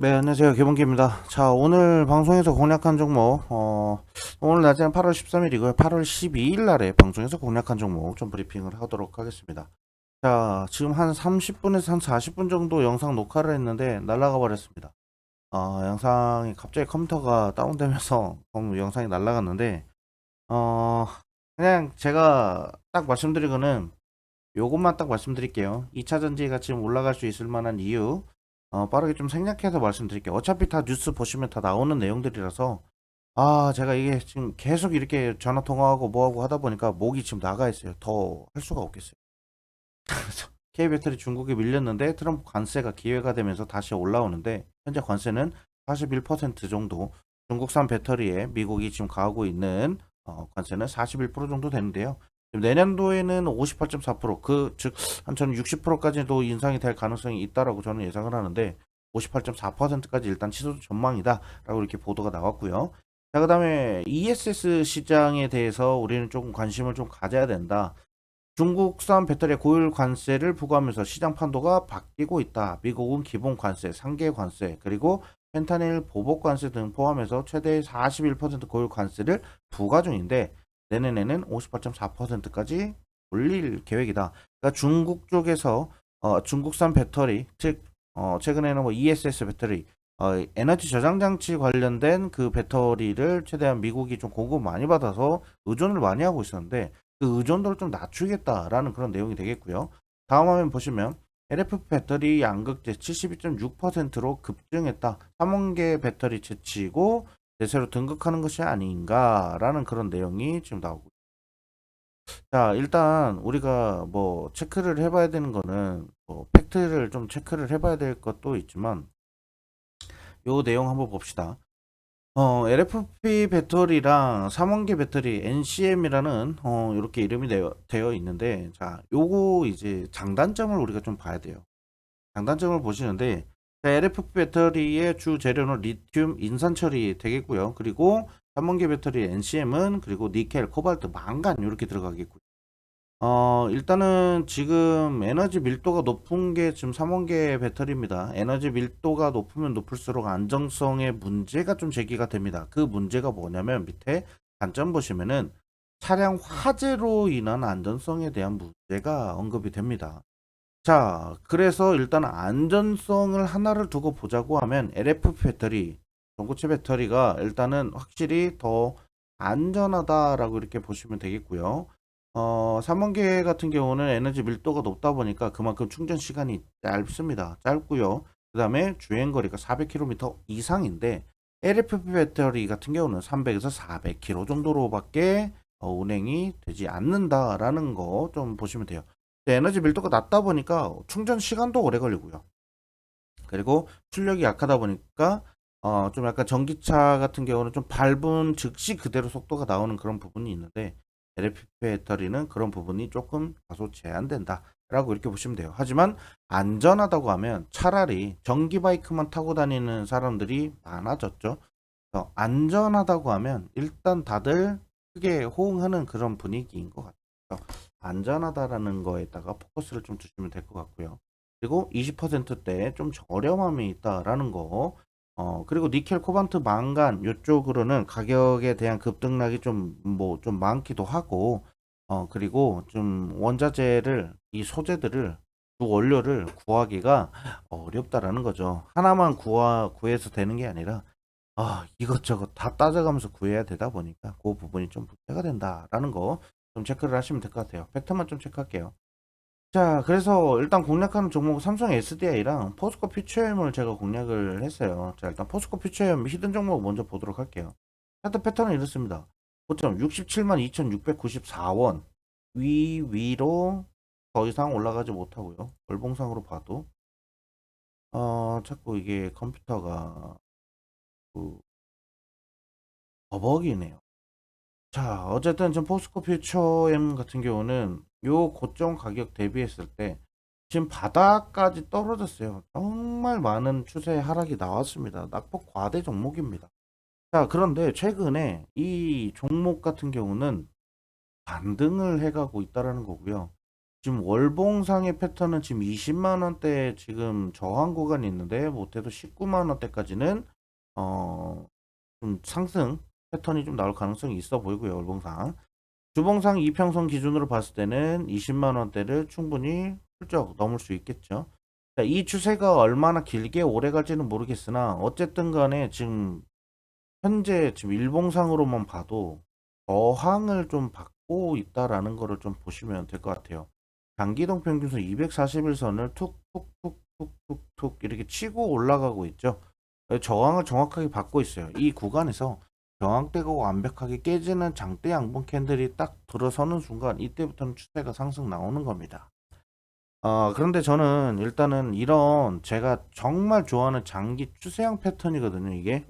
네, 안녕하세요. 개봉기입니다. 자, 오늘 방송에서 공략한 종목, 오늘 낮에는 8월 13일이고요. 8월 12일 날에 방송에서 공략한 종목 좀 브리핑을 하도록 하겠습니다. 자, 지금 한 30분에서 한 40분 정도 영상 녹화를 했는데 날아가 버렸습니다. 영상이 갑자기 컴퓨터가 다운되면서 영상이 날아갔는데, 어, 그냥 제가 딱 말씀드리고는 요것만 딱 말씀드릴게요. 2차 전지가 지금 올라갈 수 있을 만한 이유, 빠르게 좀 생략해서 말씀드릴게요. 어차피 다 뉴스 보시면 다 나오는 내용들이라서, 제가 이게 지금 계속 이렇게 전화 통화하고 뭐하고 하다 보니까 목이 지금 나가 있어요. 더 할 수가 없겠어요. 그래서 K배터리 중국에 밀렸는데 트럼프 관세가 기회가 되면서 다시 올라오는데, 현재 관세는 41% 정도, 중국산 배터리에 미국이 지금 가하고 있는 관세는 41% 정도 되는데요. 지금 내년도에는 58.4%, 즉, 한 저는 60%까지도 인상이 될 가능성이 있다라고 저는 예상을 하는데, 58.4%까지 일단 치솟 전망이다라고 이렇게 보도가 나왔고요. 자, 그 다음에 ESS 시장에 대해서 우리는 조금 관심을 좀 가져야 된다. 중국산 배터리에 고율 관세를 부과하면서 시장 판도가 바뀌고 있다. 미국은 기본 관세, 상계 관세, 그리고 펜타닐 보복 관세 등 포함해서 최대 41% 고율 관세를 부과 중인데, 내년에는 58.4%까지 올릴 계획이다. 그러니까 중국 쪽에서 중국산 배터리, 즉 최근에는 뭐 ESS 배터리, 에너지 저장 장치 관련된 그 배터리를 최대한 미국이 좀 공급 많이 받아서 의존을 많이 하고 있었는데, 그 의존도를 좀 낮추겠다라는 그런 내용이 되겠고요. 다음 화면 보시면 LFP 배터리 양극재 72.6%로 급증했다. 3원계 배터리 채치고 대세로 등극하는 것이 아닌가라는 그런 내용이 지금 나오고. 자, 일단 우리가 뭐 체크를 해봐야 되는 거는 뭐 팩트를 좀 체크를 해봐야 될 것도 있지만, 요 내용 한번 봅시다. LFP 배터리랑 3원계 배터리 NCM이라는 이렇게 이름이 되어 있는데, 자, 요거 이제 장단점을 우리가 좀 봐야 돼요. 장단점을 보시는데, 자, LFP 배터리의 주 재료는 리튬 인산 처리 되겠고요. 그리고 3원계 배터리 NCM은 그리고 니켈, 코발트, 망간 이렇게 들어가겠고요. 일단은 지금 에너지 밀도가 높은 게 지금 3원계 배터리입니다. 에너지 밀도가 높으면 높을수록 안정성에 문제가 좀 제기가 됩니다. 그 문제가 뭐냐면 밑에 단점 보시면은 차량 화재로 인한 안전성에 대한 문제가 언급이 됩니다. 자, 그래서 일단 안전성을 하나를 두고 보자고 하면 LFP 배터리, 전고체 배터리가 일단은 확실히 더 안전하다라고 이렇게 보시면 되겠고요. 3원계 같은 경우는 에너지 밀도가 높다 보니까 그만큼 충전 시간이 짧습니다. 짧고요. 그 다음에 주행거리가 400km 이상인데, LFP 배터리 같은 경우는 300에서 400km 정도로밖에 운행이 되지 않는다라는 거 좀 보시면 돼요. 에너지 밀도가 낮다 보니까 충전 시간도 오래 걸리고요. 그리고 출력이 약하다 보니까 좀 약간 전기차 같은 경우는 좀 밟은 즉시 그대로 속도가 나오는 그런 부분이 있는데, LFP 배터리는 그런 부분이 조금 다소 제한된다 라고 이렇게 보시면 돼요. 하지만 안전하다고 하면 차라리 전기 바이크만 타고 다니는 사람들이 많아졌죠. 안전하다고 하면 일단 다들 크게 호응하는 그런 분위기인 것 같아요. 안전하다라는 거에다가 포커스를 좀 주시면 될 것 같고요. 그리고 20%대 좀 저렴함이 있다라는 거. 그리고 니켈, 코발트, 망간 이쪽으로는 가격에 대한 급등락이 좀 많기도 하고, 그리고 좀 원자재를, 이 소재들을, 그 원료를 구하기가 어렵다라는 거죠. 하나만 구해서 되는 게 아니라 이것저것 다 따져가면서 구해야 되다 보니까 그 부분이 좀 문제가 된다라는 거 좀 체크를 하시면 될 것 같아요. 팩터만 좀 체크할게요. 자, 그래서 일단 공략하는 종목은 삼성 SDI랑 포스코 퓨처엠을 제가 공략을 했어요. 자, 일단 포스코 퓨처엠 히든 종목 먼저 보도록 할게요. 차트 패턴은 이렇습니다. 고점 67만 2,694원 위로 더 이상 올라가지 못하고요. 월봉상으로 봐도 자꾸 이게 컴퓨터가 그 버벅이네요. 자, 어쨌든 지금 포스코 퓨처엠 같은 경우는 요 고점 가격 대비했을 때 지금 바닥까지 떨어졌어요. 정말 많은 추세 하락이 나왔습니다. 낙폭 과대 종목입니다. 자, 그런데 최근에 이 종목 같은 경우는 반등을 해가고 있다라는 거고요. 지금 월봉상의 패턴은 지금 20만 원대 지금 저항 구간이 있는데 못해도 19만 원대까지는 좀 상승 패턴이 좀 나올 가능성이 있어 보이고요. 월봉상. 주봉상 이평선 기준으로 봤을 때는 20만 원대를 충분히 훌쩍 넘을 수 있겠죠. 자, 이 추세가 얼마나 길게 오래 갈지는 모르겠으나 어쨌든 간에 지금 현재 지금 일봉상으로만 봐도 저항을 좀 받고 있다라는 거를 좀 보시면 될 것 같아요. 장기동 평균선 241선을 툭툭툭툭툭 이렇게 치고 올라가고 있죠. 저항을 정확하게 받고 있어요. 이 구간에서 저항대가 완벽하게 깨지는 장대 양봉 캔들이 딱 들어서는 순간 이때부터는 추세가 상승 나오는 겁니다. 그런데 저는 일단은 이런 제가 정말 좋아하는 장기 추세형 패턴이거든요. 이게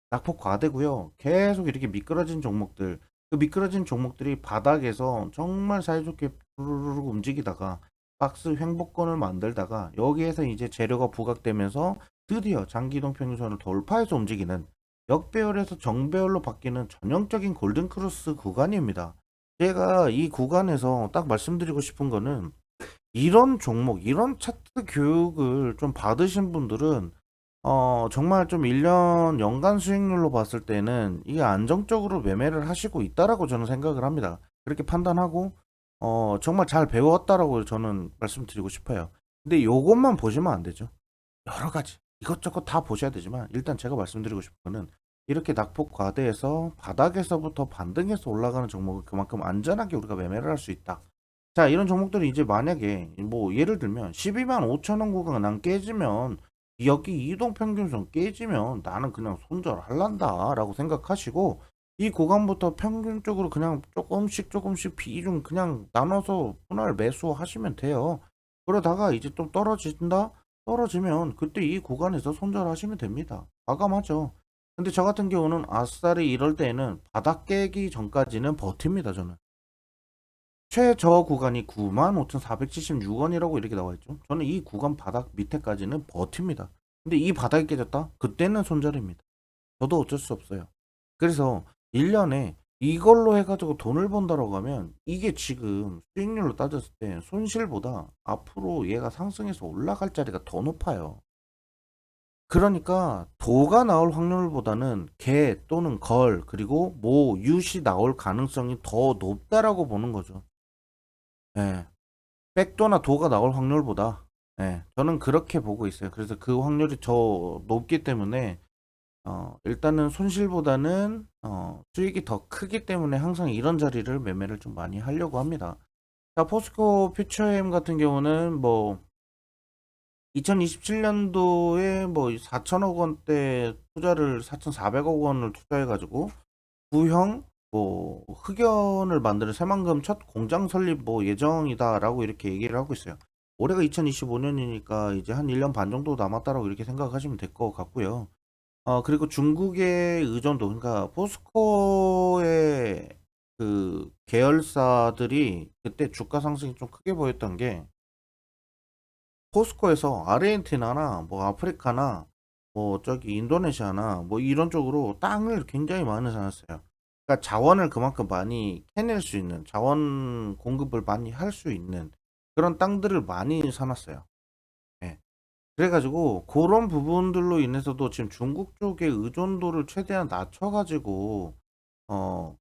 낙폭 과대고요. 계속 이렇게 미끄러진 종목들, 그 미끄러진 종목들이 바닥에서 정말 사이좋게 부르르 움직이다가 박스 횡보권을 만들다가 여기에서 이제 재료가 부각되면서 드디어 장기이동 평균선을 돌파해서 움직이는 역배열에서 정배열로 바뀌는 전형적인 골든크로스 구간입니다. 제가 이 구간에서 딱 말씀드리고 싶은 거는 이런 종목, 이런 차트 교육을 좀 받으신 분들은 정말 좀 1년 연간 수익률로 봤을 때는 이게 안정적으로 매매를 하시고 있다라고 저는 생각을 합니다. 그렇게 판단하고, 정말 잘 배웠다라고 저는 말씀드리고 싶어요. 근데 요것만 보시면 안 되죠. 여러 가지, 이것저것 다 보셔야 되지만, 일단 제가 말씀드리고 싶은 거는, 이렇게 낙폭 과대해서 바닥에서부터 반등해서 올라가는 종목을 그만큼 안전하게 우리가 매매를 할 수 있다. 자, 이런 종목들이 이제 만약에, 뭐, 예를 들면, 12만 5천 원 구간 난 깨지면, 여기 이동평균선 깨지면 나는 그냥 손절할란다 라고 생각하시고 이 구간부터 평균적으로 그냥 조금씩 비중 그냥 나눠서 분할 매수하시면 돼요. 그러다가 이제 좀 떨어진다? 떨어지면 그때 이 구간에서 손절하시면 됩니다. 과감하죠. 근데 저 같은 경우는 아싸리 이럴 때에는 바닥 깨기 전까지는 버팁니다. 저는 최저 구간이 95,476원이라고 이렇게 나와 있죠. 저는 이 구간 바닥 밑에까지는 버팁니다. 근데 이 바닥이 깨졌다? 그때는 손절입니다. 저도 어쩔 수 없어요. 그래서 1년에 이걸로 해가지고 돈을 번다라고 하면 이게 지금 수익률로 따졌을 때 손실보다 앞으로 얘가 상승해서 올라갈 자리가 더 높아요. 그러니까 도가 나올 확률보다는 개 또는 걸 그리고 모, 유시 나올 가능성이 더 높다라고 보는 거죠. 예. 백도나 도가 나올 확률보다 저는 그렇게 보고 있어요. 그래서 그 확률이 더 높기 때문에 일단은 손실보다는 수익이 더 크기 때문에 항상 이런 자리를 매매를 좀 많이 하려고 합니다. 자, 포스코 퓨처엠 같은 경우는 뭐 2027년도에 뭐 4천억 원대 투자를 4,400억 원을 투자해가지고 구형 뭐 흑연을 만드는 새만금 첫 공장 설립 뭐 예정이다라고 이렇게 얘기를 하고 있어요. 올해가 2025년이니까 이제 한 1년 반 정도 남았다라고 이렇게 생각하시면 될 것 같고요. 그리고 중국의 의존도 그러니까 포스코의 그 계열사들이 그때 주가 상승이 좀 크게 보였던 게 포스코에서 아르헨티나나 뭐 아프리카나 뭐 저기 인도네시아나 뭐 이런 쪽으로 땅을 굉장히 많이 사놨어요. 그러니까 자원을 그만큼 많이 캐낼 수 있는 자원 공급을 많이 할 수 있는 그런 땅들을 많이 사놨어요. 예. 그래가지고 그런 부분들로 인해서도 지금 중국 쪽의 의존도를 최대한 낮춰가지고 어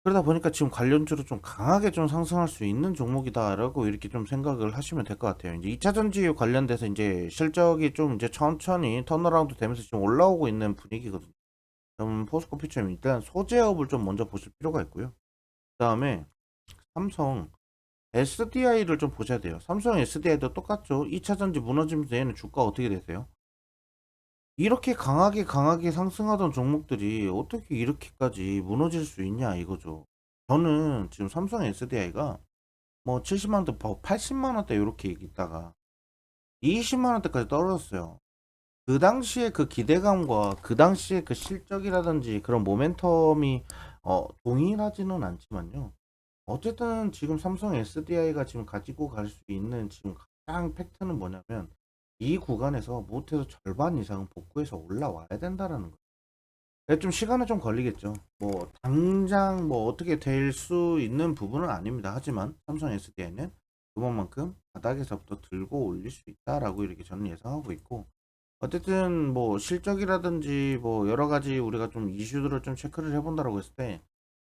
그러다 보니까 지금 관련주로 좀 강하게 좀 상승할 수 있는 종목이다라고 이렇게 좀 생각을 하시면 될 것 같아요. 이제 2차 전지 관련돼서 이제 실적이 좀 이제 천천히 턴어라운드 되면서 지금 올라오고 있는 분위기거든요. 그럼 포스코 피처는 일단 소재업을 좀 먼저 보실 필요가 있고요. 그 다음에 삼성 SDI를 좀 보셔야 돼요. 삼성 SDI도 똑같죠. 2차 전지 무너지면서 얘는 주가 어떻게 되세요? 이렇게 강하게 상승하던 종목들이 어떻게 이렇게까지 무너질 수 있냐 이거죠. 저는 지금 삼성 SDI가 뭐 70만 원대, 80만 원대 이렇게 있다가 20만 원대까지 떨어졌어요. 그 당시에 그 기대감과 그 당시에 그 실적이라든지 그런 모멘텀이 동일하지는 않지만요. 어쨌든 지금 삼성 SDI가 지금 가지고 갈 수 있는 지금 가장 팩트는 뭐냐면 이 구간에서 못해서 절반 이상은 복구해서 올라와야 된다라는 거예요. 좀 시간은 좀 걸리겠죠. 뭐 당장 뭐 어떻게 될 수 있는 부분은 아닙니다. 하지만 삼성 SDI는 그만큼 바닥에서부터 들고 올릴 수 있다라고 이렇게 저는 예상하고 있고, 어쨌든 뭐 실적이라든지 뭐 여러 가지 우리가 좀 이슈들을 좀 체크를 해본다라고 했을 때,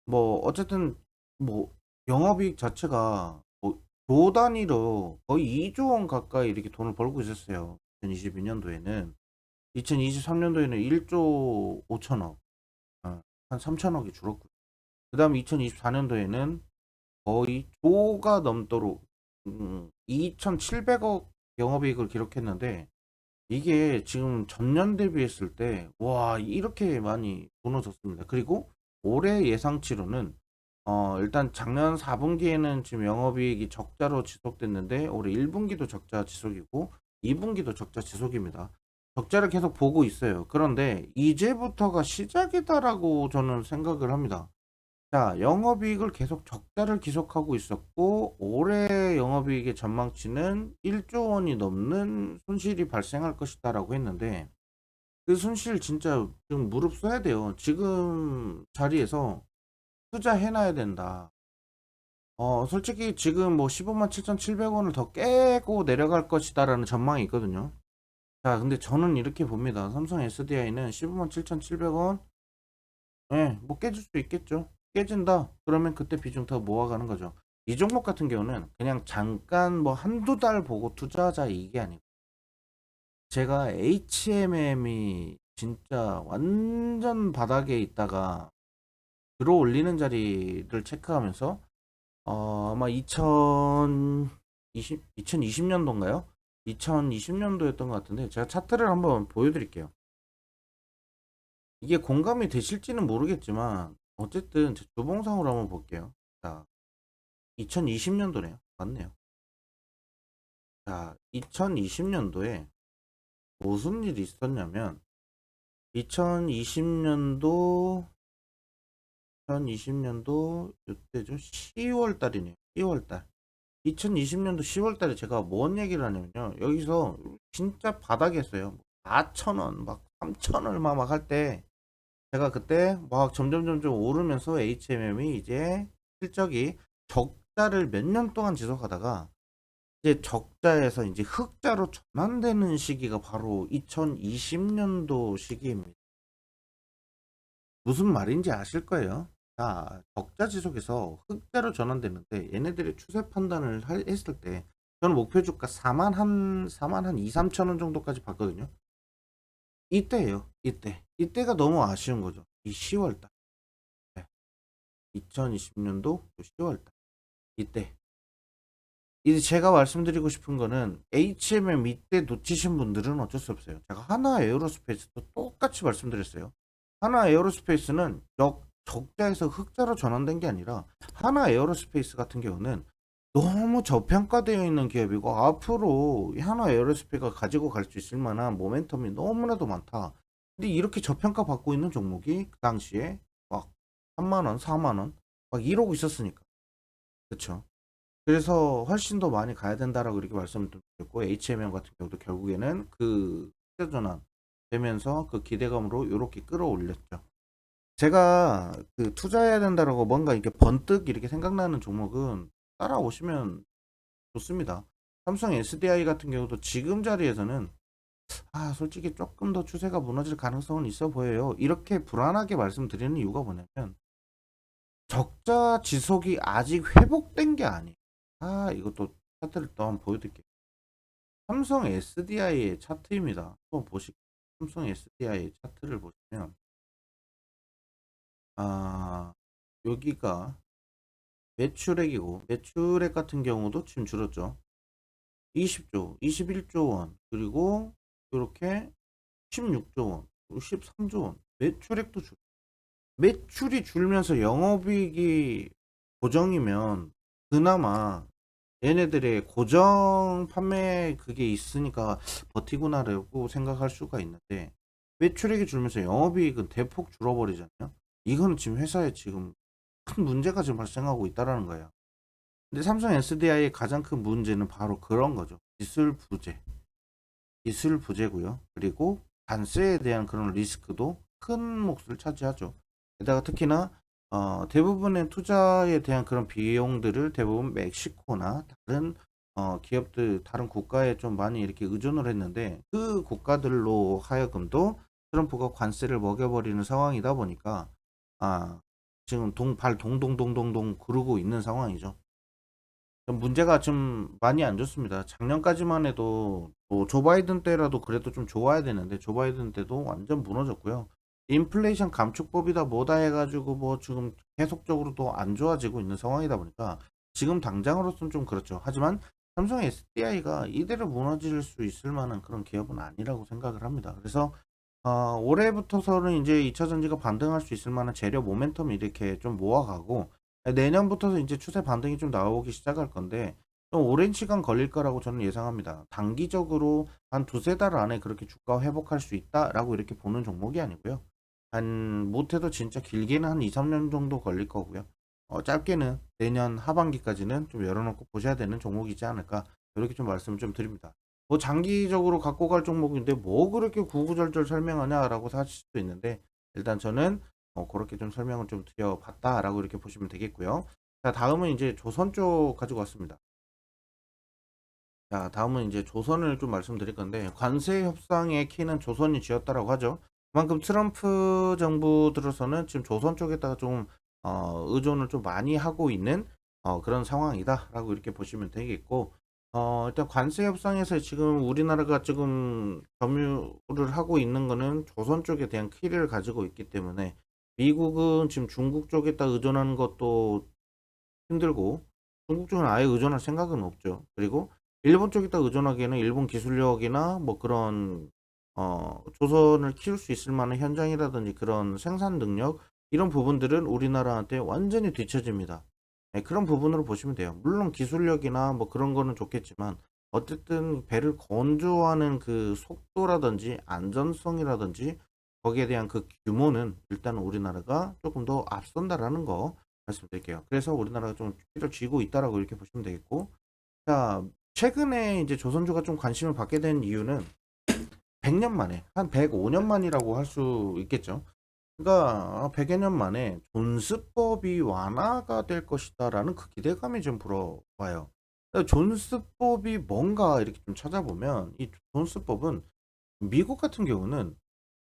뭐 어쨌든 뭐 영업이익 자체가 뭐 조 단위로 거의 2조 원 가까이 이렇게 돈을 벌고 있었어요. 2022년도에는. 2023년도에는 1조 5천억, 한 3천억이 줄었고, 그 다음에 2024년도에는 거의 조가 넘도록 2,700억 영업이익을 기록했는데, 이게 지금 전년 대비했을 때, 와, 이렇게 많이 무너졌습니다. 그리고 올해 예상치로는, 일단 작년 4분기에는 지금 영업이익이 적자로 지속됐는데, 올해 1분기도 적자 지속이고, 2분기도 적자 지속입니다. 적자를 계속 보고 있어요. 그런데 이제부터가 시작이다라고 저는 생각을 합니다. 자, 영업이익을 계속 적자를 기록하고 있었고, 올해 영업이익의 전망치는 1조 원이 넘는 손실이 발생할 것이다라고 했는데, 그 손실 진짜 좀 무릅써야 돼요. 지금 자리에서 투자해놔야 된다. 솔직히 지금 뭐 15만 7,700원을 더 깨고 내려갈 것이다라는 전망이 있거든요. 자, 근데 저는 이렇게 봅니다. 삼성 SDI는 15만 7,700원, 예, 뭐 깨질 수 있겠죠. 깨진다. 그러면 그때 비중 더 모아가는 거죠. 이 종목 같은 경우는 그냥 잠깐 뭐 한두 달 보고 투자하자 이게 아니고, 제가 HMM이 진짜 완전 바닥에 있다가 들어올리는 자리를 체크하면서, 아마 2020년도인가요? 2020년도였던 것 같은데, 제가 차트를 한번 보여드릴게요. 이게 공감이 되실지는 모르겠지만 어쨌든 제 주봉상으로 한번 볼게요. 자, 2020년도네요. 맞네요. 자, 2020년도에 무슨 일이 있었냐면, 2020년도 2020년도 이때죠. 10월 달이네요. 10월 달. 2020년도 10월 달에 제가 뭔 얘기를 하냐면요. 여기서 진짜 바닥이었어요. 4,000원, 막 3,000 얼마 막 할 때, 제가 그때 막 점점 오르면서 HMM이 이제 실적이 적자를 몇 년 동안 지속하다가 이제 적자에서 이제 흑자로 전환되는 시기가 바로 2020년도 시기입니다. 무슨 말인지 아실 거예요. 자, 적자 지속에서 흑자로 전환되는데, 얘네들이 추세 판단을 했을 때 저는 목표 주가 4만 한 2, 3천 원 정도까지 봤거든요. 이때예요. 이때가 너무 아쉬운 거죠. 이 10월 달. 2020년도 10월 달. 이때. 이제 제가 말씀드리고 싶은 거는, HMM 이때 놓치신 분들은 어쩔 수 없어요. 제가 하나 에어로스페이스도 똑같이 말씀드렸어요. 하나 에어로스페이스는 적자에서 흑자로 전환된 게 아니라, 하나 에어로스페이스 같은 경우는 너무 저평가되어 있는 기업이고, 앞으로 하나 에어로스페이스가 가지고 갈 수 있을 만한 모멘텀이 너무나도 많다. 근데 이렇게 저평가 받고 있는 종목이 그 당시에 막 3만 원, 4만 원 막 이러고 있었으니까. 그렇죠. 그래서 훨씬 더 많이 가야 된다라고 이렇게 말씀드렸고, HMM 같은 경우도 결국에는 그 시대 전환 되면서 그 기대감으로 이렇게 끌어올렸죠. 제가 그 투자해야 된다라고 뭔가 이렇게 번뜩 이렇게 생각나는 종목은 따라오시면 좋습니다. 삼성 SDI 같은 경우도 지금 자리에서는 솔직히 조금 더 추세가 무너질 가능성은 있어 보여요. 이렇게 불안하게 말씀드리는 이유가 뭐냐면, 적자 지속이 아직 회복된 게 아니에요. 이것도 차트를 또 한번 보여드릴게요. 삼성 SDI의 차트입니다. 한번 보시고, 삼성 SDI의 차트를 보시면, 여기가 매출액이고, 매출액 같은 경우도 지금 줄었죠. 20조, 21조 원, 그리고 이렇게 16조 원, 그리고 13조 원. 매출액도 매출이 줄면서 영업이익이 고정이면 그나마 얘네들의 고정 판매 그게 있으니까 버티구나라고 생각할 수가 있는데, 매출액이 줄면서 영업이익은 대폭 줄어버리잖아요. 이거는 지금 회사에 지금 큰 문제가 지금 발생하고 있다라는 거예요. 근데 삼성 SDI의 가장 큰 문제는 바로 그런 거죠. 기술 부재고요. 그리고 관세에 대한 그런 리스크도 큰 몫을 차지하죠. 게다가 특히나 대부분의 투자에 대한 그런 비용들을 대부분 멕시코나 다른 기업들, 다른 국가에 좀 많이 이렇게 의존을 했는데 그 국가들로 하여금도 트럼프가 관세를 먹여버리는 상황이다 보니까 아, 지금 발 동동동동동 구르고 있는 상황이죠. 문제가 좀 많이 안 좋습니다. 작년까지만 해도 뭐조 바이든 때라도 그래도 좀 좋아야 되는데 조 바이든 때도 완전 무너졌고요. 인플레이션 감축법이다 뭐다 해가지고 뭐 지금 계속적으로 또 안 좋아지고 있는 상황이다 보니까 지금 당장으로서는 좀 그렇죠. 하지만 삼성 SDI가 이대로 무너질 수 있을 만한 그런 기업은 아니라고 생각을 합니다. 그래서 올해부터서는 이제 2차 전지가 반등할 수 있을 만한 재료 모멘텀 이렇게 좀 모아가고 내년부터는 이제 추세 반등이 좀 나오기 시작할 건데 좀 오랜 시간 걸릴 거라고 저는 예상합니다. 단기적으로 한 두세 달 안에 그렇게 주가 회복할 수 있다라고 이렇게 보는 종목이 아니고요. 한 못해도 진짜 길게는 한 2, 3년 정도 걸릴 거고요. 짧게는 내년 하반기까지는 좀 열어놓고 보셔야 되는 종목이지 않을까 이렇게 좀 말씀을 좀 드립니다. 뭐 장기적으로 갖고 갈 종목인데 뭐 그렇게 구구절절 설명하냐라고 하실 수도 있는데 일단 저는 그렇게 좀 설명을 좀 드려봤다라고 이렇게 보시면 되겠고요. 자, 다음은 이제 조선 쪽 가지고 왔습니다. 자, 다음은 이제 조선을 좀 말씀드릴 건데 관세 협상의 키는 조선이 쥐었다라고 하죠. 그만큼 트럼프 정부 들어서는 지금 조선 쪽에다가 좀 의존을 좀 많이 하고 있는 그런 상황이다라고 이렇게 보시면 되겠고 일단 관세 협상에서 지금 우리나라가 지금 점유를 하고 있는 거는 조선 쪽에 대한 키를 가지고 있기 때문에 미국은 지금 중국 쪽에다 의존하는 것도 힘들고 중국 쪽은 아예 의존할 생각은 없죠. 그리고 일본 쪽에다 의존하기에는 일본 기술력이나 뭐 그런 조선을 키울 수 있을 만한 현장이라든지 그런 생산 능력 이런 부분들은 우리나라한테 완전히 뒤처집니다. 네, 그런 부분으로 보시면 돼요. 물론 기술력이나 뭐 그런 거는 좋겠지만 어쨌든 배를 건조하는 그 속도라든지 안전성이라든지 거기에 대한 그 규모는 일단 우리나라가 조금 더 앞선다라는 거 말씀드릴게요. 그래서 우리나라가 좀 피를 쥐고 있다라고 이렇게 보시면 되겠고, 자, 최근에 이제 조선주가 좀 관심을 받게 된 이유는 100년 만에, 한 105년 만이라고 할 수 있겠죠. 그러니까 100여 년 만에 존스법이 완화가 될 것이다라는 그 기대감이 좀 불어와요. 존스법이 뭔가 이렇게 좀 찾아보면 이 존스법은 미국 같은 경우는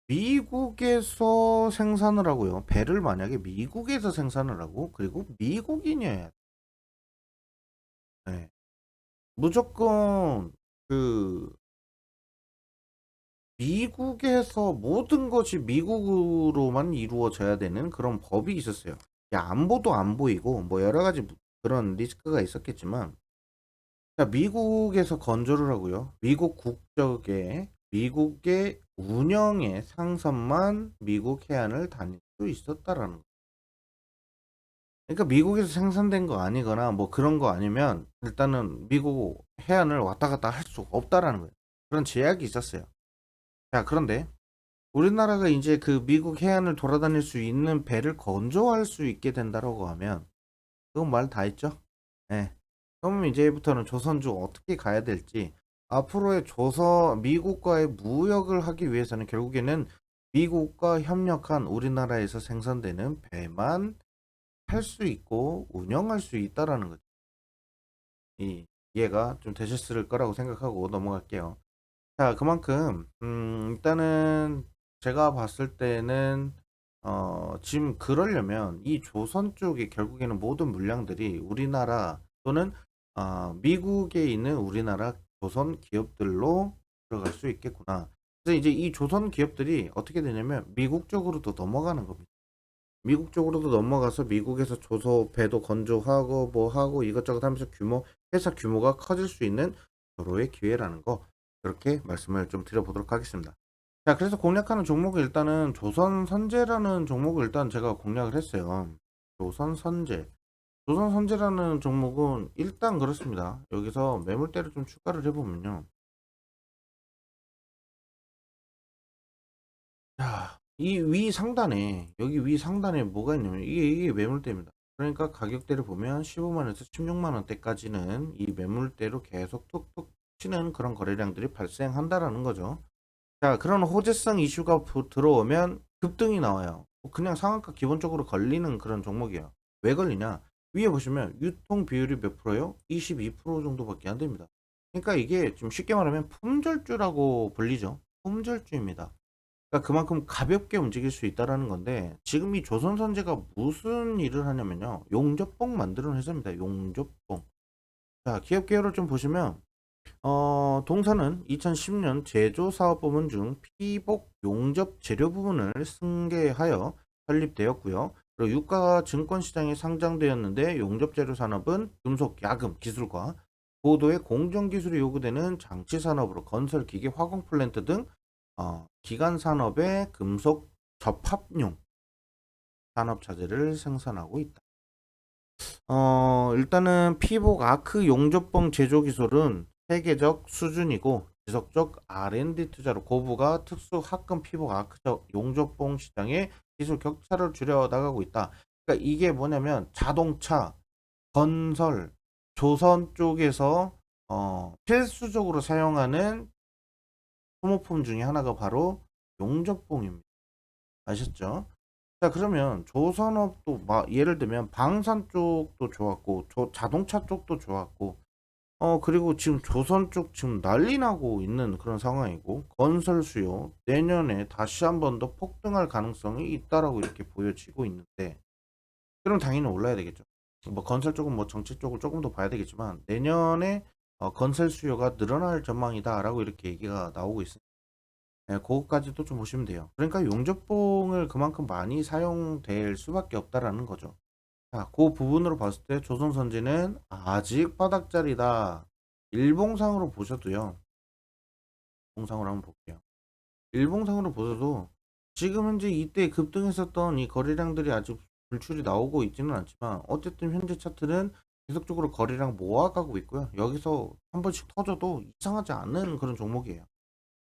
미국에서 생산을 하고요. 배를 만약에 미국에서 생산을 하고 그리고 미국인이어야 돼. 네. 무조건 그 미국에서 모든 것이 미국으로만 이루어져야 되는 그런 법이 있었어요. 야, 안보도 안 보이고 뭐 여러 가지 그런 리스크가 있었겠지만 자, 미국에서 건조를 하고요. 미국 국적의 미국의 운영의 상선만 미국 해안을 다닐 수 있었다라는 거. 그러니까 미국에서 생산된 거 아니거나 뭐 그런 거 아니면 일단은 미국 해안을 왔다 갔다 할 수 없다라는 거예요. 그런 제약이 있었어요. 자, 그런데 우리나라가 이제 그 미국 해안을 돌아다닐 수 있는 배를 건조할 수 있게 된다라고 하면 그건 말 다 했죠. 네. 그럼 이제부터는 조선주 어떻게 가야 될지 앞으로의 미국과의 무역을 하기 위해서는 결국에는 미국과 협력한 우리나라에서 생산되는 배만 탈 수 있고 운영할 수 있다라는 거죠. 이 이해가 좀 되셨을 거라고 생각하고 넘어갈게요. 자, 그만큼 일단은 제가 봤을 때는 지금 그러려면 이 조선 쪽이 결국에는 모든 물량들이 우리나라 또는 미국에 있는 우리나라 조선 기업들로 들어갈 수 있겠구나. 그래서 이제 이 조선 기업들이 어떻게 되냐면 미국 쪽으로도 넘어가는 겁니다. 미국 쪽으로도 넘어가서 미국에서 조소 배도 건조하고 뭐 하고 이것저것 하면서 회사 규모가 커질 수 있는 절호의 기회라는 거 그렇게 말씀을 좀 드려보도록 하겠습니다. 자, 그래서 공략하는 종목이 일단은 조선선제라는 종목을 일단 제가 공략을 했어요. 조선선제. 조선선제라는 종목은 일단 그렇습니다. 여기서 매물대를 좀 추가를 해보면요. 자, 이 위 상단에 여기 위 상단에 뭐가 있냐면 이게 매물대입니다. 그러니까 가격대를 보면 15만원에서 16만원대까지는 이 매물대로 계속 툭툭 치는 그런 거래량들이 발생한다라는 거죠. 자, 그런 호재성 이슈가 들어오면 급등이 나와요. 그냥 상한가 기본적으로 걸리는 그런 종목이에요. 왜 걸리냐? 위에 보시면 유통 비율이 몇 프로요? 22% 정도밖에 안 됩니다. 그러니까 이게 좀 쉽게 말하면 품절주라고 불리죠. 품절주입니다. 그러니까 그만큼 가볍게 움직일 수 있다라는 건데, 지금 이 조선선제가 무슨 일을 하냐면요, 용접봉 만드는 회사입니다. 용접봉. 자, 기업 개요를 좀 보시면 동사는 2010년 제조사업부문 중 피복 용접 재료 부분을 승계하여 설립되었고요. 그리고 유가 증권시장에 상장되었는데, 용접 재료 산업은 금속, 야금, 기술과 고도의 공정 기술이 요구되는 장치 산업으로 건설, 기계, 화공 플랜트 등 기간 산업의 금속 접합용 산업 자재를 생산하고 있다. 일단은 피복 아크 용접봉 제조 기술은 세계적 수준이고, 지속적 R&D 투자로 고부가 특수 합금 피복 아크적 용접봉 시장의 기술 격차를 줄여 나가고 있다. 그러니까 이게 뭐냐면 자동차, 건설, 조선 쪽에서 필수적으로 사용하는 소모품 중에 하나가 바로 용접봉입니다. 아셨죠? 자, 그러면 조선업도 예를 들면 방산 쪽도 좋았고, 자동차 쪽도 좋았고, 그리고 지금 조선 쪽 지금 난리 나고 있는 그런 상황이고, 건설 수요 내년에 다시 한 번 더 폭등할 가능성이 있다라고 이렇게 보여지고 있는데, 그럼 당연히 올라야 되겠죠. 뭐 건설 쪽은 뭐 정책 쪽을 조금 더 봐야 되겠지만, 내년에 건설 수요가 늘어날 전망이다라고 이렇게 얘기가 나오고 있습니다. 네, 그거까지도 좀 보시면 돼요. 그러니까 용접봉을 그만큼 많이 사용될 수밖에 없다라는 거죠. 자, 그 부분으로 봤을 때 조선선지는 아직 바닥자리다. 일봉상으로 보셔도요. 일봉상으로 한번 볼게요. 일봉상으로 보셔도 지금 현재 이때 급등했었던 이 거래량들이 아직 불출이 나오고 있지는 않지만, 어쨌든 현재 차트는 계속적으로 거래량 모아가고 있고요. 여기서 한 번씩 터져도 이상하지 않은 그런 종목이에요.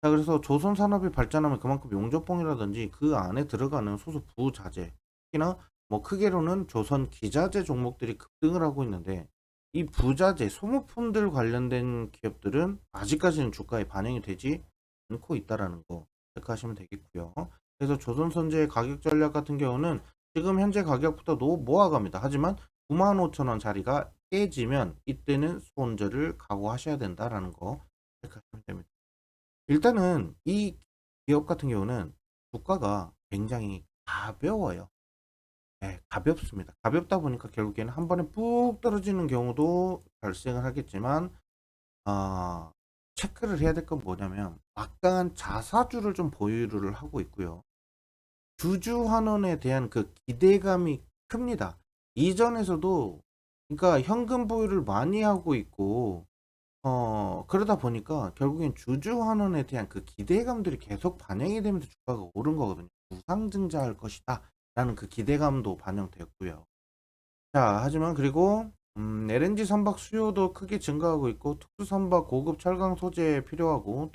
자, 그래서 조선 산업이 발전하면 그만큼 용접봉이라든지 그 안에 들어가는 소수 부자재, 특히나 뭐 크게로는 조선 기자재 종목들이 급등을 하고 있는데, 이 부자재 소모품들 관련된 기업들은 아직까지는 주가에 반영이 되지 않고 있다라는 거 체크하시면 되겠고요. 그래서 조선선제의 가격 전략 같은 경우는 지금 현재 가격부터 모아갑니다. 하지만 95,000원 자리가 깨지면 이때는 손절을 각오하셔야 된다라는 거 체크하시면 됩니다. 일단은 이 기업 같은 경우는 주가가 굉장히 가벼워요. 네, 가볍습니다. 가볍다 보니까 결국에는 한 번에 푹 떨어지는 경우도 발생을 하겠지만, 아, 체크를 해야 될 건 뭐냐면 막강한 자사주를 좀 보유를 하고 있고요. 주주 환원에 대한 그 기대감이 큽니다. 이전에서도, 그러니까 현금 보유를 많이 하고 있고, 그러다 보니까 결국엔 주주 환원에 대한 그 기대감들이 계속 반영이 되면서 주가가 오른 거거든요. 우상증자할 것이다 라는 그 기대감도 반영되었고요. 자, 하지만 그리고 LNG 선박 수요도 크게 증가하고 있고, 특수 선박 고급 철강 소재 필요하고,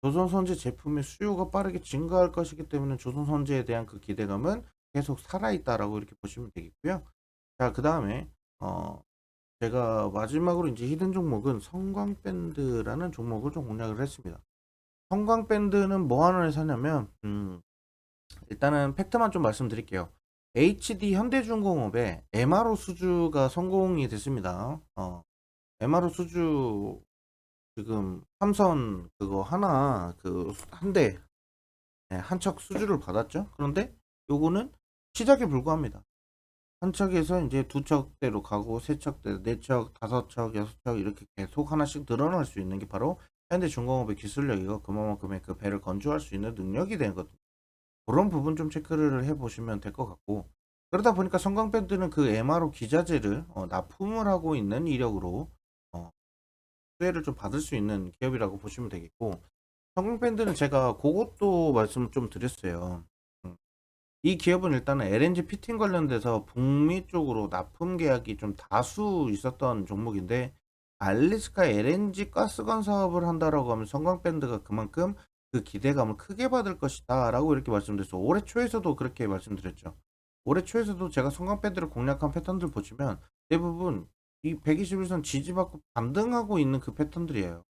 조선 선제 제품의 수요가 빠르게 증가할 것이기 때문에 조선 선제에 대한 그 기대감은 계속 살아있다라고 이렇게 보시면 되겠고요. 자, 그 다음에 제가 마지막으로 이제 히든 종목은 성광밴드라는 종목을 좀 공략을 했습니다. 성광밴드는 뭐 하는 회사냐면, 일단은 팩트만 좀 말씀드릴게요. HD 현대중공업의 MRO 수주가 성공이 됐습니다. MRO 수주 지금 삼선 그거 하나 그 한 대, 한 척 수주를 받았죠. 그런데 요거는 시작에 불과합니다. 한 척에서 이제 두 척대로 가고, 세 척대, 네 척, 다섯 척, 여섯 척 이렇게 계속 하나씩 늘어날 수 있는 게 바로 현대중공업의 기술력이고, 그만큼의 그 배를 건조할 수 있는 능력이 되거든요. 그런 부분 좀 체크를 해보시면 될 것 같고, 그러다 보니까 성광밴드는 그 MRO 기자재를 납품을 하고 있는 이력으로 수혜를 좀 받을 수 있는 기업이라고 보시면 되겠고, 성광밴드는 제가 그것도 말씀을 좀 드렸어요. 음. 이 기업은 일단은 LNG 피팅 관련돼서 북미 쪽으로 납품 계약이 좀 다수 있었던 종목인데, 알래스카 LNG 가스관 사업을 한다라고 하면 성광밴드가 그만큼 그 기대감을 크게 받을 것이다 라고 이렇게 말씀드렸어요. 올해 초에서도 그렇게 말씀드렸죠. 올해 초에서도 제가 성광밴드를 공략한 패턴들 보시면 대부분 이 121선 지지받고 반등하고 있는 그 패턴들이에요.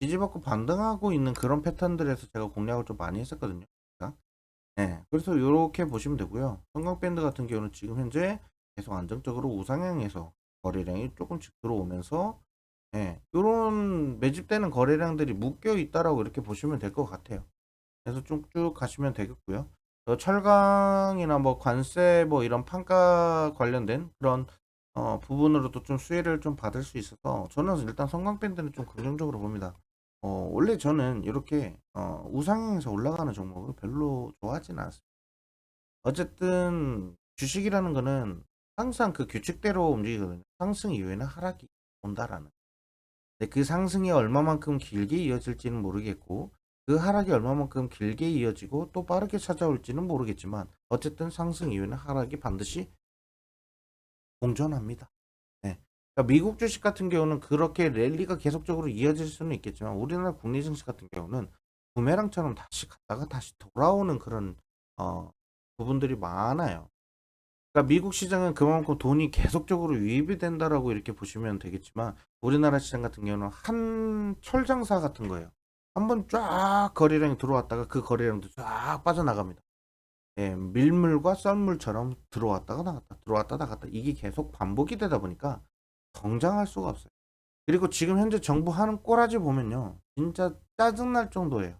지지받고 반등하고 있는 그런 패턴들에서 제가 공략을 좀 많이 했었거든요. 네, 그래서 이렇게 보시면 되고요. 성광밴드 같은 경우는 지금 현재 계속 안정적으로 우상향에서 거래량이 조금씩 들어오면서 이런 매집되는 거래량들이 묶여 있다라고 이렇게 보시면 될 것 같아요. 그래서 쭉쭉 가시면 되겠고요. 철강이나 뭐 관세 뭐 이런 판가 관련된 그런 부분으로도 좀 수혜를 좀 받을 수 있어서 저는 일단 성광밴드는 좀 긍정적으로 봅니다. 원래 저는 이렇게 우상향에서 올라가는 종목을 별로 좋아하지는 않습니다. 어쨌든 주식이라는 거는 항상 그 규칙대로 움직이거든요. 상승 이후에는 하락이 온다라는. 근데 그 상승이 얼마만큼 길게 이어질지는 모르겠고 그 하락이 얼마만큼 길게 이어지고 또 빠르게 찾아올지는 모르겠지만 어쨌든 상승 이후에는 하락이 반드시 공존합니다. 네. 그러니까 미국 주식 같은 경우는 그렇게 랠리가 계속적으로 이어질 수는 있겠지만 우리나라 국내 증시 같은 경우는 부메랑처럼 다시 갔다가 다시 돌아오는 그런 어, 부분들이 많아요. 그러니까 미국 시장은 그만큼 돈이 계속적으로 유입이 된다라고 이렇게 보시면 되겠지만 우리나라 시장 같은 경우는 한 철장사 같은 거예요. 한번 쫙 거래량이 들어왔다가 그 거래량도 쫙 빠져나갑니다. 밀물과 썰물처럼 들어왔다가 나갔다 들어왔다 나갔다 이게 계속 반복이 되다 보니까 성장할 수가 없어요. 그리고 지금 현재 정부 하는 꼬라지 보면요 진짜 짜증날 정도예요.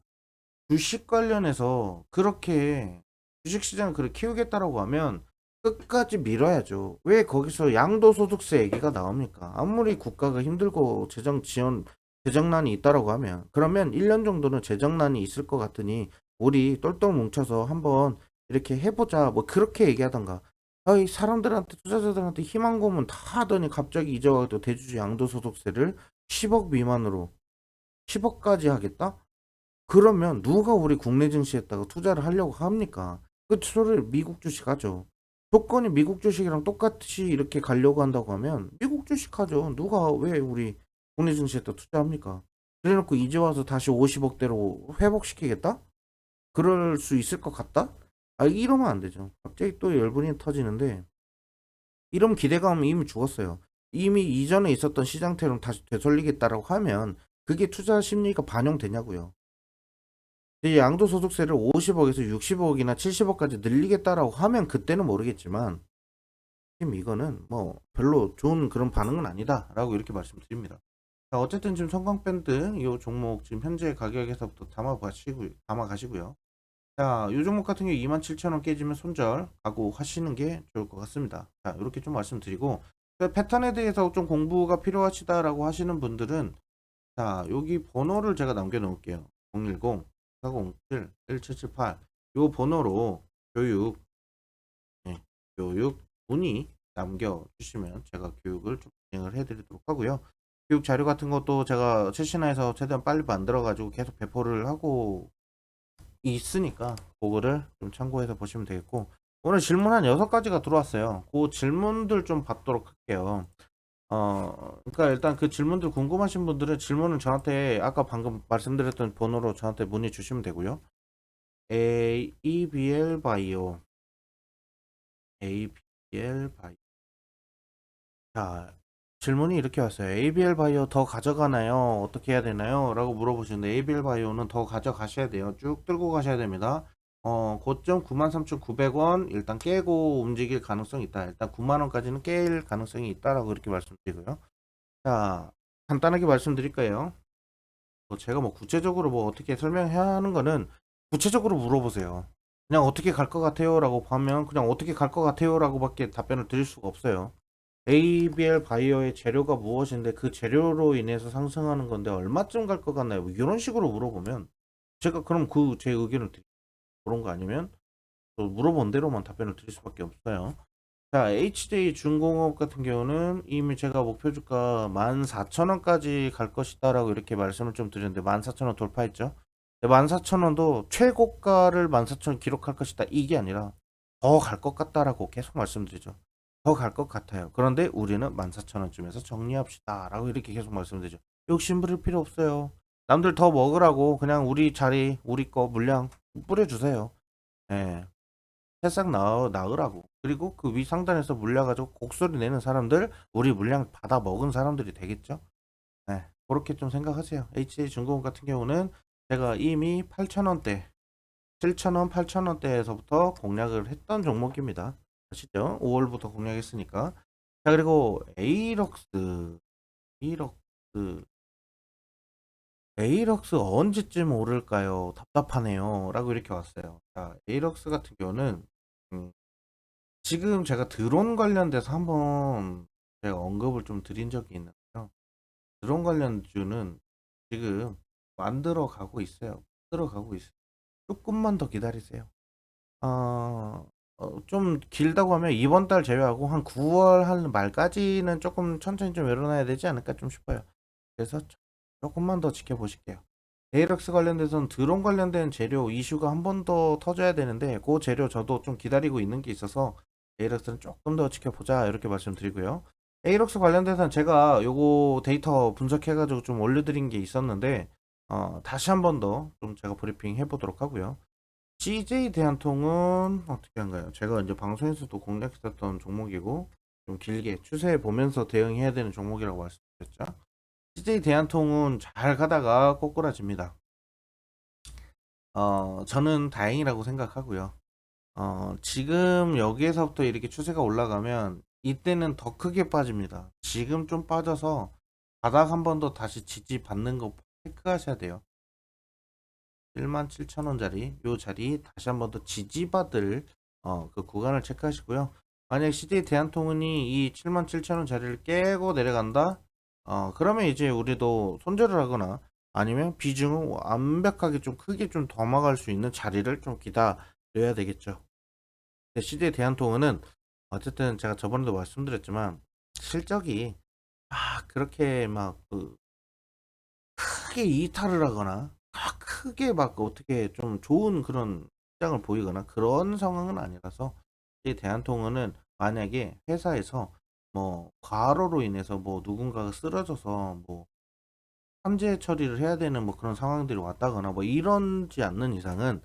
주식 관련해서 그렇게 주식시장을 그렇게 키우겠다라고 하면 끝까지 밀어야죠. 왜 거기서 양도소득세 얘기가 나옵니까? 아무리 국가가 힘들고 재정 지원, 재정난이 있다라고 하면 그러면 1년 정도는 재정난이 있을 것 같으니 우리 똘똘 뭉쳐서 한번 이렇게 해보자. 뭐 그렇게 얘기하던가. 아이 사람들한테 투자자들한테 희망 고문 다 하더니 갑자기 이제 와도 대주주 양도소득세를 10억 미만으로 10억까지 하겠다? 그러면 누가 우리 국내 증시에다가 투자를 하려고 합니까? 그 소리를 미국 주식 하죠. 조건이 미국 주식이랑 똑같이 이렇게 가려고 한다고 하면 미국 주식 하죠. 누가 왜 우리 국내 증시에다 투자합니까? 그래놓고 이제 와서 다시 50억대로 회복시키겠다? 그럴 수 있을 것 같다? 이러면 안 되죠. 갑자기 또 열분이 터지는데 이런 기대감은 이미 죽었어요. 이미 이전에 있었던 시장태로 다시 되돌리겠다라고 하면 그게 투자 심리가 반영되냐고요. 이 양도소득세를 50억에서 60억이나 70억까지 늘리겠다라고 하면 그때는 모르겠지만 지금 이거는 뭐 별로 좋은 그런 반응은 아니다라고 이렇게 말씀드립니다. 자, 어쨌든 지금 성광밴드 이 종목 지금 현재 가격에서부터 담아가시고요. 자, 이 종목 같은 경우 27,000원 깨지면 손절 각오하시는 게 좋을 것 같습니다. 자, 이렇게 좀 말씀드리고 그 패턴에 대해서 좀 공부가 필요하시다라고 하시는 분들은 자, 여기 번호를 제가 남겨놓을게요. 010 407 1778 요 번호로 교육, 교육 문의 남겨주시면 제가 교육을 좀 진행을 해드리도록 하고요. 교육 자료 같은 것도 제가 최신화해서 최대한 빨리 만들어가지고 계속 배포를 하고 있으니까 그거를 좀 참고해서 보시면 되겠고 오늘 질문 한 6가지가 들어왔어요. 그 질문들 좀 받도록 할게요. 그러니까 일단 그 질문들 궁금하신 분들은 질문을 저한테 아까 방금 말씀드렸던 번호로 저한테 문의 주시면 되고요. ABL 바이오, ABL 바이오. 자, 질문이 이렇게 왔어요. ABL 바이오 더 가져가나요? 어떻게 해야 되나요? 라고 물어보시는데 ABL 바이오는 더 가져가셔야 돼요. 쭉 들고 가셔야 됩니다. 고점 93,900원 일단 깨고 움직일 가능성이 있다. 일단 9만원까지는 깰 가능성이 있다라고 이렇게 말씀드리고요. 자, 간단하게 말씀드릴까요? 제가 뭐 구체적으로 뭐 어떻게 설명해야 하는 거는 구체적으로 물어보세요. 그냥 어떻게 갈 것 같아요? 라고 하면 그냥 어떻게 갈 것 같아요? 라고 밖에 답변을 드릴 수가 없어요. ABL 바이어의 재료가 무엇인데 그 재료로 인해서 상승하는 건데 얼마쯤 갈 것 같나요? 뭐 이런 식으로 물어보면 제가 그럼 그 제 의견을 드릴 그런 거 아니면 또 물어본 대로만 답변을 드릴 수밖에 없어요. 자, HJ 중공업 같은 경우는 이미 제가 목표 주가 14,000원까지 갈 것이다라고 이렇게 말씀을 좀 드렸는데 14,000원 돌파했죠. 14,000원도 최고가를 14,000원 기록할 것이다. 이게 아니라 더 갈 것 같다라고 계속 말씀드리죠. 더 갈 것 같아요. 그런데 우리는 14,000원쯤에서 정리합시다라고 이렇게 계속 말씀드리죠. 욕심 부릴 필요 없어요. 남들 더 먹으라고 그냥 우리 자리, 우리 거 물량 뿌려주세요. 예. 새싹 나으라고. 그리고 그 위 상단에서 물려가지고 곡소리 내는 사람들, 우리 물량 받아 먹은 사람들이 되겠죠? 네, 그렇게 좀 생각하세요. HJ중공업 같은 경우는 제가 이미 8,000원대 7,000원, 8,000원대에서부터 공략을 했던 종목입니다. 아시죠? 5월부터 공략했으니까. 자, 그리고 에이럭스, 에이럭스 언제쯤 오를까요? 답답하네요. 라고 이렇게 왔어요. 자, 에이럭스 같은 경우는, 음, 지금 제가 드론 관련돼서 한번 제가 언급을 좀 드린 적이 있는데요. 드론 관련주는 지금 만들어 가고 있어요. 만들어 가고 있어요. 조금만 더 기다리세요. 좀 길다고 하면 이번 달 제외하고 한 9월 한 말까지는 조금 천천히 좀 열어놔야 되지 않을까 좀 싶어요. 그래서 조금만 더 지켜보실게요. 에이럭스 관련돼서는 드론 관련된 재료 이슈가 한 번 더 터져야 되는데 그 재료 저도 좀 기다리고 있는 게 있어서 에이럭스는 조금 더 지켜보자 이렇게 말씀드리고요. 에이럭스 관련돼서는 제가 요거 데이터 분석해가지고 좀 올려드린 게 있었는데 다시 한 번 더 좀 제가 브리핑 해보도록 하고요. CJ 대한통은 어떻게 한가요? 제가 이제 방송에서도 공략했었던 종목이고 좀 길게 추세해 보면서 대응해야 되는 종목이라고 말씀드렸죠. CJ 대한통은 잘 가다가 꼬꾸라집니다. 저는 다행이라고 생각하고요. 지금 여기에서부터 이렇게 추세가 올라가면 이때는 더 크게 빠집니다. 지금 좀 빠져서 바닥 한 번 더 다시 지지받는 거 체크하셔야 돼요. 17,000원짜리 요 자리 다시 한 번 더 지지받을 그 구간을 체크하시고요. 만약 CJ 대한통운이 이 77,000원 자리를 깨고 내려간다. 그러면 이제 우리도 손절을 하거나 아니면 비중을 완벽하게 좀 크게 좀 더 막을 수 있는 자리를 좀 기다려야 되겠죠. CJ 대한통운은 어쨌든 제가 저번에도 말씀드렸지만 실적이 그렇게 막그 크게 이탈을 하거나 크게 막 어떻게 좀 좋은 그런 시장을 보이거나 그런 상황은 아니라서 이 대한통운은 만약에 회사에서 뭐 과로로 인해서 뭐 누군가가 쓰러져서 뭐 산재 처리를 해야 되는 뭐 그런 상황들이 왔다거나 뭐 이런지 않는 이상은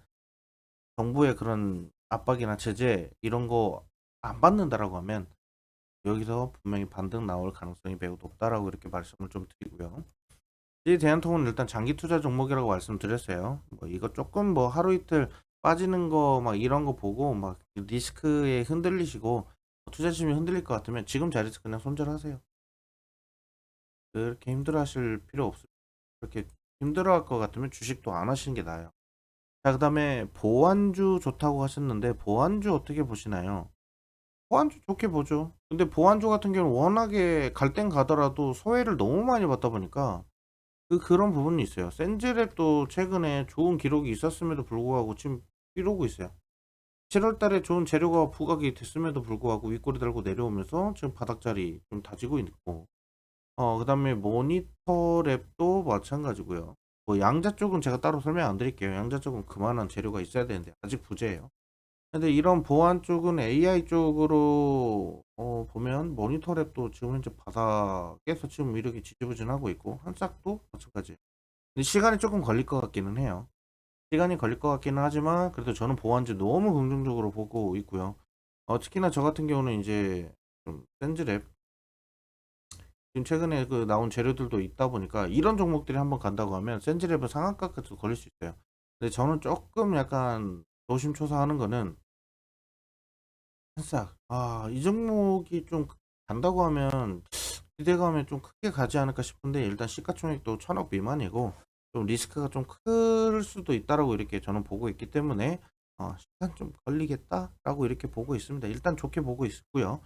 정부의 그런 압박이나 제재 이런 거 안 받는다라고 하면 여기서 분명히 반등 나올 가능성이 매우 높다라고 이렇게 말씀을 좀 드리고요. 이 대한통운은 일단 장기 투자 종목이라고 말씀드렸어요. 뭐 이거 조금 뭐 하루 이틀 빠지는 거 막 이런 거 보고 막 리스크에 흔들리시고 투자심이 흔들릴 것 같으면 지금 자리에서 그냥 손절하세요. 그렇게 힘들어하실 필요 없어요. 그렇게 힘들어할 것 같으면 주식도 안 하시는 게 나아요. 자, 그다음에 보안주 좋다고 하셨는데 보안주 어떻게 보시나요? 보안주 좋게 보죠. 근데 보안주 같은 경우는 워낙에 갈 땐 가더라도 소외를 너무 많이 받다 보니까 그런 부분이 있어요. 센즈랩도 최근에 좋은 기록이 있었음에도 불구하고 지금 이러고 있어요. 7월 달에 좋은 재료가 부각이 됐음에도 불구하고 윗꼬리 달고 내려오면서 지금 바닥자리 좀 다지고 있고, 그다음에 모니터 랩도 마찬가지고요. 뭐 양자 쪽은 제가 따로 설명 안 드릴게요. 양자 쪽은 그만한 재료가 있어야 되는데 아직 부재예요. 근데 이런 보안 쪽은 AI 쪽으로 보면 모니터 랩도 지금 현재 바닥에서 지금 이렇게 지지부진하고 있고 한싹도 마찬가지. 근데 시간이 조금 걸릴 것 같기는 해요. 시간이 걸릴 것 같기는 하지만 그래도 저는 보안주 너무 긍정적으로 보고 있고요. 특히나 저 같은 경우는 이제 좀 센즈랩 지금 최근에 그 나온 재료들도 있다 보니까 이런 종목들이 한번 간다고 하면 센즈랩은 상한가까지 걸릴 수 있어요. 근데 저는 조금 약간 노심초사하는 거는 한싹 이 종목이 좀 간다고 하면 기대감이 좀 크게 가지 않을까 싶은데 일단 시가총액도 1,000억 미만이고 좀 리스크가 좀 클 수도 있다라고 이렇게 저는 보고 있기 때문에 시간 좀 걸리겠다라고 이렇게 보고 있습니다. 일단 좋게 보고 있고요.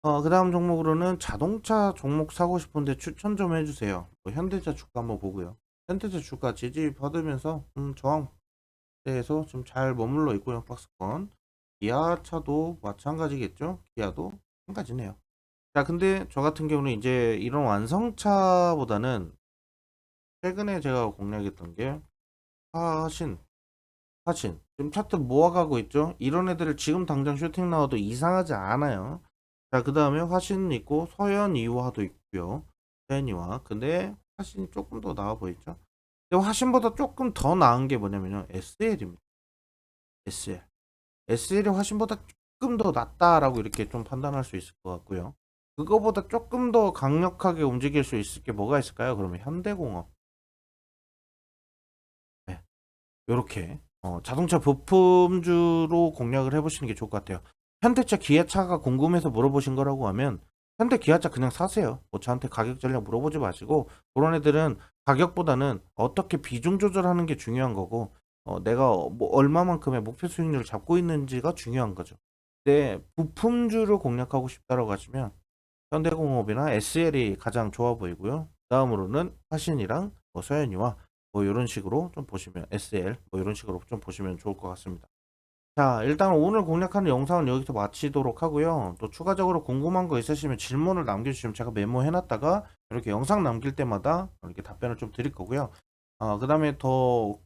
그 다음 종목으로는 자동차 종목 사고 싶은데 추천 좀 해주세요. 뭐 현대차 주가 한번 보고요. 현대차 주가 지지 받으면서 저항대에서 좀 잘 머물러 있고요. 박스권. 기아차도 마찬가지겠죠. 기아도 한 가지네요. 자, 근데 저 같은 경우는 이제 이런 완성차보다는 최근에 제가 공략했던 게 화신, 화신. 지금 차트 모아가고 있죠? 이런 애들을 지금 당장 슈팅 나와도 이상하지 않아요. 자, 그 다음에 화신 있고 서현 이화도 있고요. 서현 이화. 근데 화신이 조금 더 나아 보이죠? 근데 화신보다 조금 더 나은 게 뭐냐면요. SL입니다. SL. SL이 화신보다 조금 더 낫다라고 이렇게 좀 판단할 수 있을 것 같고요. 그거보다 조금 더 강력하게 움직일 수 있을 게 뭐가 있을까요? 그러면 현대공업. 네. 요렇게 자동차 부품주로 공략을 해보시는 게 좋을 것 같아요. 현대차, 기아차가 궁금해서 물어보신 거라고 하면 현대, 기아차 그냥 사세요. 뭐 저한테 가격 전략 물어보지 마시고 그런 애들은 가격보다는 어떻게 비중 조절하는 게 중요한 거고 내가 뭐 얼마만큼의 목표 수익률을 잡고 있는지가 중요한 거죠. 근데 부품주를 공략하고 싶다라고 하시면 현대공업이나 SL이 가장 좋아 보이고요. 다음으로는 화신이랑 뭐 서현이와 뭐 이런 식으로 좀 보시면 SL 뭐 이런 식으로 좀 보시면 좋을 것 같습니다. 자, 일단 오늘 공략하는 영상은 여기서 마치도록 하고요. 또 추가적으로 궁금한 거 있으시면 질문을 남겨주시면 제가 메모해놨다가 이렇게 영상 남길 때마다 이렇게 답변을 좀 드릴 거고요. 그 다음에 더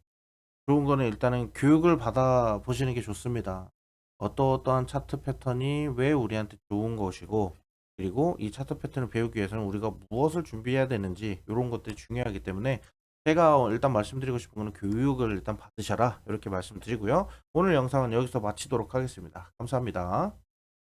좋은 거는 일단은 교육을 받아 보시는 게 좋습니다. 어떠한 차트 패턴이 왜 우리한테 좋은 것이고, 그리고 이 차트 패턴을 배우기 위해서는 우리가 무엇을 준비해야 되는지, 이런 것들이 중요하기 때문에 제가 일단 말씀드리고 싶은 거는 교육을 일단 받으셔라. 이렇게 말씀드리고요. 오늘 영상은 여기서 마치도록 하겠습니다. 감사합니다.